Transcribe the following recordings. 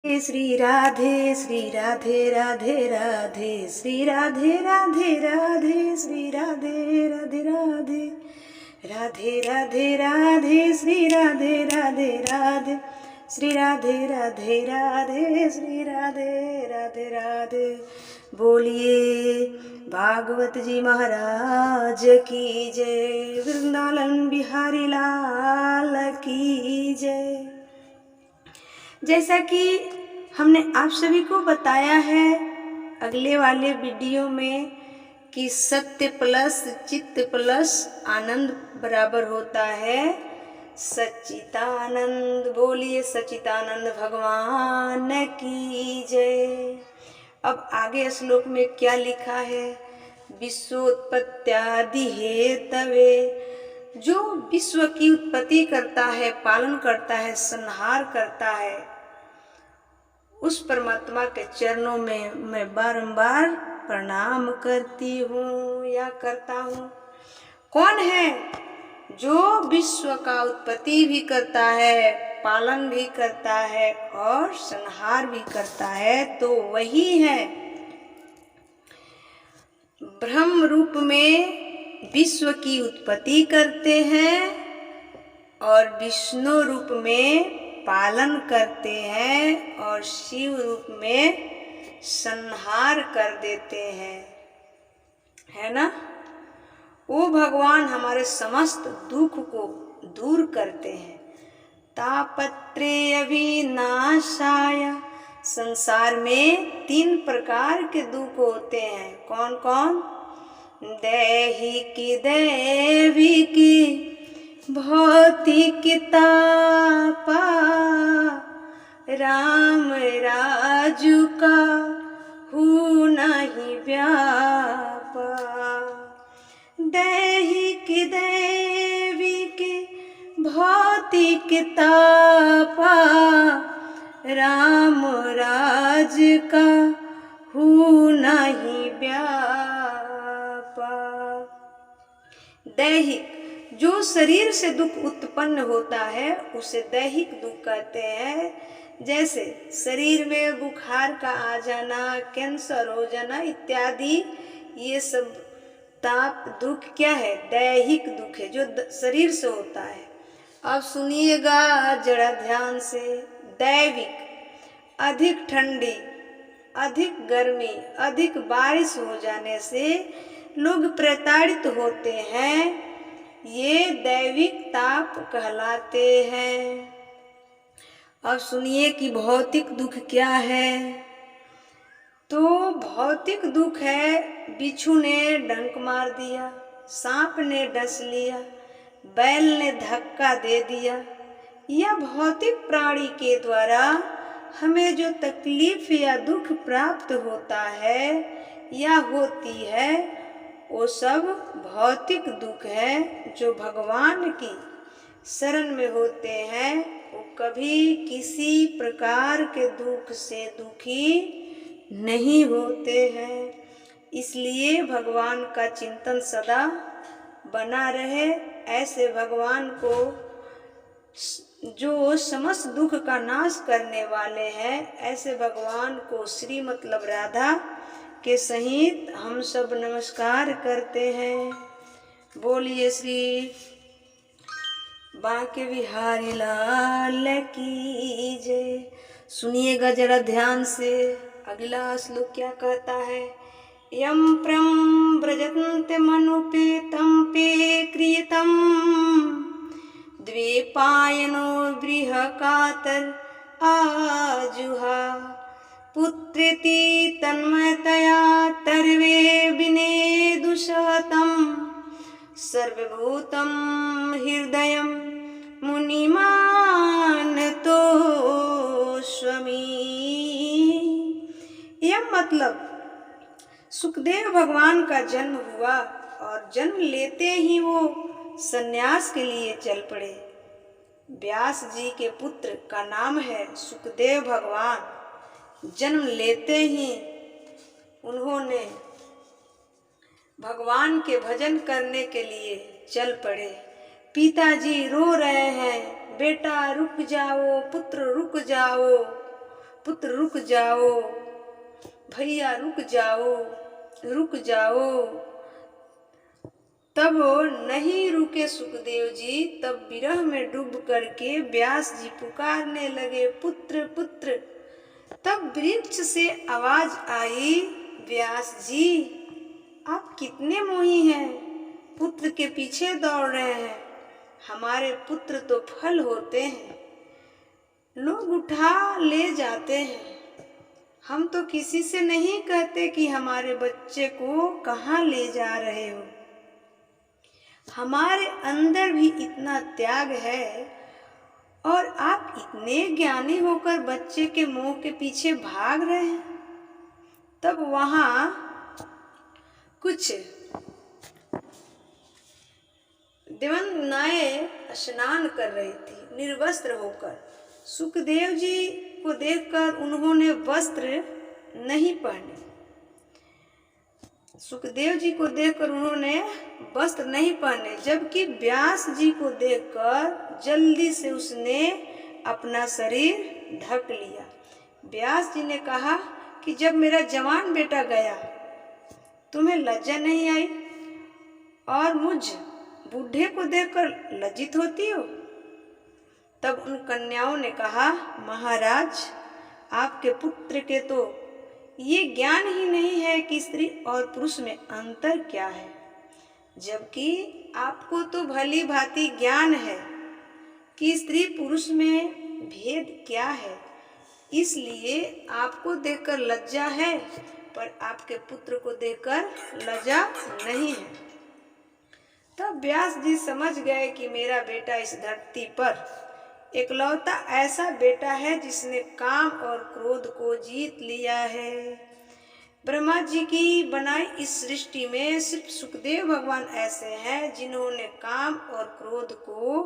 श्री राधे श्री राधे राधे राधे श्री राधे राधे राधे श्री राधे राधे राधे राधे राधे राधे श्री राधे राधे राधे श्री राधे राधे राधे श्री राधे राधे राधे। बोलिए भागवत जी महाराज की जय, वृंदावन बिहारी लाल की जय। जैसा कि हमने आप सभी को बताया है अगले वाले वीडियो में कि सत्य प्लस चित्त प्लस आनंद बराबर होता है सच्चिदानंद। बोलिए सच्चिदानंद भगवान की जय। अब आगे श्लोक में क्या लिखा है? विश्वोत्पत्त्यादि हेतवे, जो विश्व की उत्पत्ति करता है, पालन करता है, संहार करता है, उस परमात्मा के चरणों में मैं बारंबार प्रणाम करती हूँ या करता हूँ। कौन है जो विश्व का उत्पत्ति भी करता है, पालन भी करता है और संहार भी करता है? तो वही है ब्रह्म रूप में विश्व की उत्पत्ति करते हैं और विष्णु रूप में पालन करते हैं और शिव रूप में संहार कर देते हैं, है ना। वो भगवान हमारे समस्त दुख को दूर करते हैं। तापत्रेय विनाशाय, संसार में 3 प्रकार के दुख होते हैं। कौन कौन? दैहिकी, दैविकी, भौतिक तापा, राम राजू का हूँ नहीं व्यापा। दैहिक दैविक भौतिक तापा, राम राज का हूँ नहीं व्यापा। दैहिक, जो शरीर से दुख उत्पन्न होता है उसे दैहिक दुख कहते हैं। जैसे शरीर में बुखार का आ जाना, कैंसर हो जाना इत्यादि, ये सब ताप दुख क्या है? दैहिक दुख है, जो शरीर से होता है। अब सुनिएगा जरा ध्यान से। दैविक, अधिक ठंडी, अधिक गर्मी, अधिक बारिश हो जाने से लोग प्रताड़ित होते हैं, ये दैविक ताप कहलाते हैं। अब सुनिए कि भौतिक दुख क्या है। तो भौतिक दुख है, बिच्छू ने डंक मार दिया, सांप ने डस लिया, बैल ने धक्का दे दिया, या भौतिक प्राणी के द्वारा हमें जो तकलीफ या दुख प्राप्त होता है या होती है, वो सब भौतिक दुख है। जो भगवान की शरण में होते हैं वो कभी किसी प्रकार के दुख से दुखी नहीं होते हैं। इसलिए भगवान का चिंतन सदा बना रहे। ऐसे भगवान को, जो समस्त दुख का नाश करने वाले हैं, ऐसे भगवान को श्री मतलब राधा के सहित हम सब नमस्कार करते हैं। बोलिए श्री बांके बिहारी लाल की जय। सुनिएगा जरा ध्यान से, अगला श्लोक क्या कहता है? यम प्रम व्रजन्ते मनुपेतं पे क्रियतं, द्विपायनो बृहकातर आजुहा, पुत्रेति तन्मयतया तर्वे विनेदुषतं, सर्वभूतं हृदयं मुनिमानतोऽस्मि। यह मतलब सुखदेव भगवान का जन्म हुआ और जन्म लेते ही वो सन्यास के लिए चल पड़े। व्यास जी के पुत्र का नाम है सुखदेव भगवान। जन्म लेते ही उन्होंने भगवान के भजन करने के लिए चल पड़े। पिताजी रो रहे हैं, बेटा रुक जाओ, पुत्र रुक जाओ, पुत्र रुक जाओ, भैया रुक जाओ, रुक जाओ। तब नहीं रुके सुखदेव जी, तब विरह में डूब करके व्यास जी पुकारने लगे, पुत्र पुत्र। तब वृक्ष से आवाज आई, व्यास जी आप कितने मोही हैं, पुत्र के पीछे दौड़ रहे हैं। हमारे पुत्र तो फल होते हैं, लोग उठा ले जाते हैं। हम तो किसी से नहीं कहते कि हमारे बच्चे को कहाँ ले जा रहे हो। हमारे अंदर भी इतना त्याग है और आप इतने ज्ञानी होकर बच्चे के मोह के पीछे भाग रहे हैं। तब वहां कुछ देवनाएं स्नान कर रही थी निर्वस्त्र होकर। सुखदेव जी को देखकर उन्होंने वस्त्र नहीं पहने। सुखदेव जी को देखकर उन्होंने वस्त्र नहीं पहने, जबकि व्यास जी को देखकर जल्दी से उसने अपना शरीर ढक लिया। व्यास जी ने कहा कि जब मेरा जवान बेटा गया तुम्हें लज्जा नहीं आई और मुझ बूढ़े को देखकर लज्जित होती हो। तब उन कन्याओं ने कहा, महाराज आपके पुत्र के तो ये ज्ञान ही नहीं है कि स्त्री और पुरुष में अंतर क्या है, जबकि आपको तो भली भांति ज्ञान है कि स्त्री पुरुष में भेद क्या है। इसलिए आपको देखकर लज्जा है, पर आपके पुत्र को देखकर लज्जा नहीं है। तब व्यास जी समझ गए कि मेरा बेटा इस धरती पर इकलौता ऐसा बेटा है जिसने काम और क्रोध को जीत लिया है। ब्रह्मा जी की बनाई इस सृष्टि में सिर्फ सुखदेव भगवान ऐसे हैं जिन्होंने काम और क्रोध को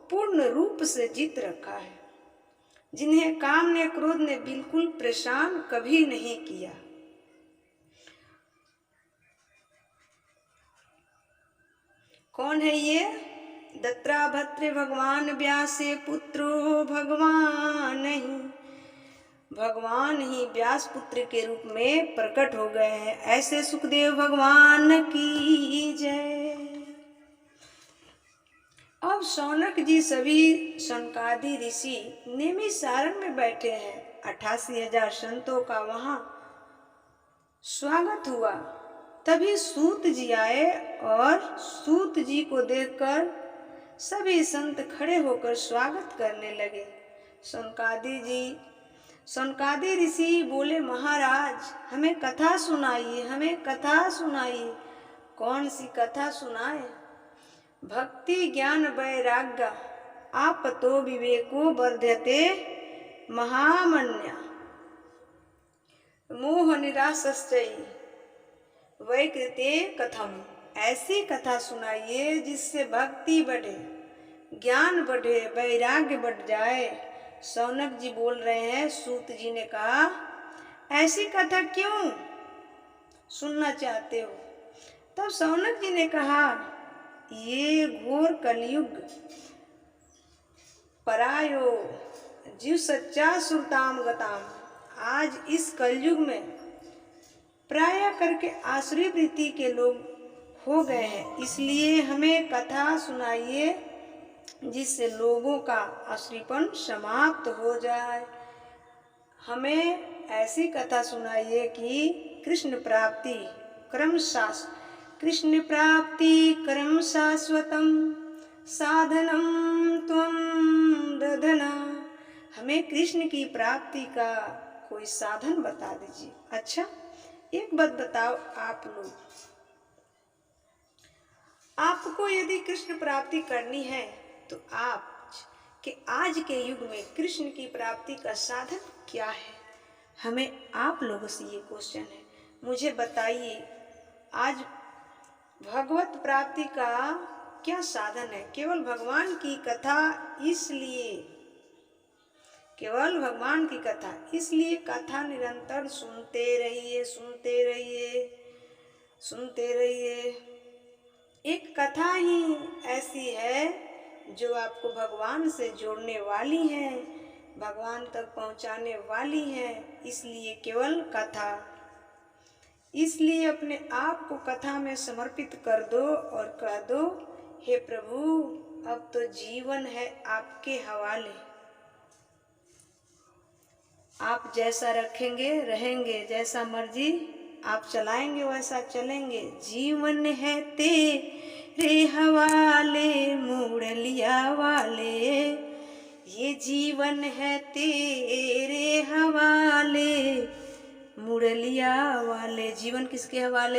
पूर्ण रूप से जीत रखा है, जिन्हें काम ने क्रोध ने बिल्कुल परेशान कभी नहीं किया। कौन है ये? दत्ताभद्र भगवान व्यासे पुत्रो भगवान नहीं, भगवान ही व्यास पुत्र के रूप में प्रकट हो गए हैं। ऐसे सुखदेव भगवान की जय। अब शौनक जी सभी शौनकादि ऋषि नेमि सारण में बैठे हैं। 88,000 संतों का वहां स्वागत हुआ। तभी सूत जी आए और सूत जी को देखकर सभी संत खड़े होकर स्वागत करने लगे। शौनकादि ऋषि बोले, महाराज हमें कथा सुनाइए, हमें कथा सुनाइए। कौन सी कथा सुनाए? भक्ति ज्ञान वैराग्य आपतो विवेको वर्ध्यते महामन्या मोह निरासश्चैव वैकृते कथम। ऐसी कथा सुनाइए जिससे भक्ति बढ़े, ज्ञान बढ़े, वैराग्य बढ़ जाए। शौनक जी बोल रहे हैं। सूत जी ने कहा, ऐसी कथा क्यों सुनना चाहते हो? तब शौनक जी ने कहा, ये घोर कलयुग परायो जीव सच्चा सुरताम गताम। आज इस कलयुग में प्राय करके आसुरी वृत्ति के लोग हो गए हैं, इसलिए हमें कथा सुनाइए जिससे लोगों का आसुरीपन समाप्त हो जाए। हमें ऐसी कथा सुनाइए कि कृष्ण प्राप्ति कर्म शाश्वतम साधनम त्वं दधना। हमें कृष्ण की प्राप्ति का कोई साधन बता दीजिए। अच्छा एक बात बताओ आप लोग, आपको यदि कृष्ण प्राप्ति करनी है तो आज के युग में कृष्ण की प्राप्ति का साधन क्या है? हमें आप लोगों से ये क्वेश्चन है। मुझे बताइए आज भगवत प्राप्ति का क्या साधन है? केवल भगवान की कथा, इसलिए केवल भगवान की कथा, इसलिए कथा निरंतर सुनते रहिए, सुनते रहिए, सुनते रहिए। एक कथा ही ऐसी है जो आपको भगवान से जोड़ने वाली है। भगवान तक पहुंचाने वाली है, इसलिए केवल कथा। इसलिए अपने आप को कथा में समर्पित कर दो और कह दो, हे प्रभु अब तो जीवन है आपके हवाले। आप जैसा रखेंगे रहेंगे, जैसा मर्जी आप चलाएंगे वैसा चलेंगे। जीवन है तेरे हवाले मुरलिया वाले, ये जीवन है तेरे हवाले मुरलिया वाले। जीवन किसके हवाले?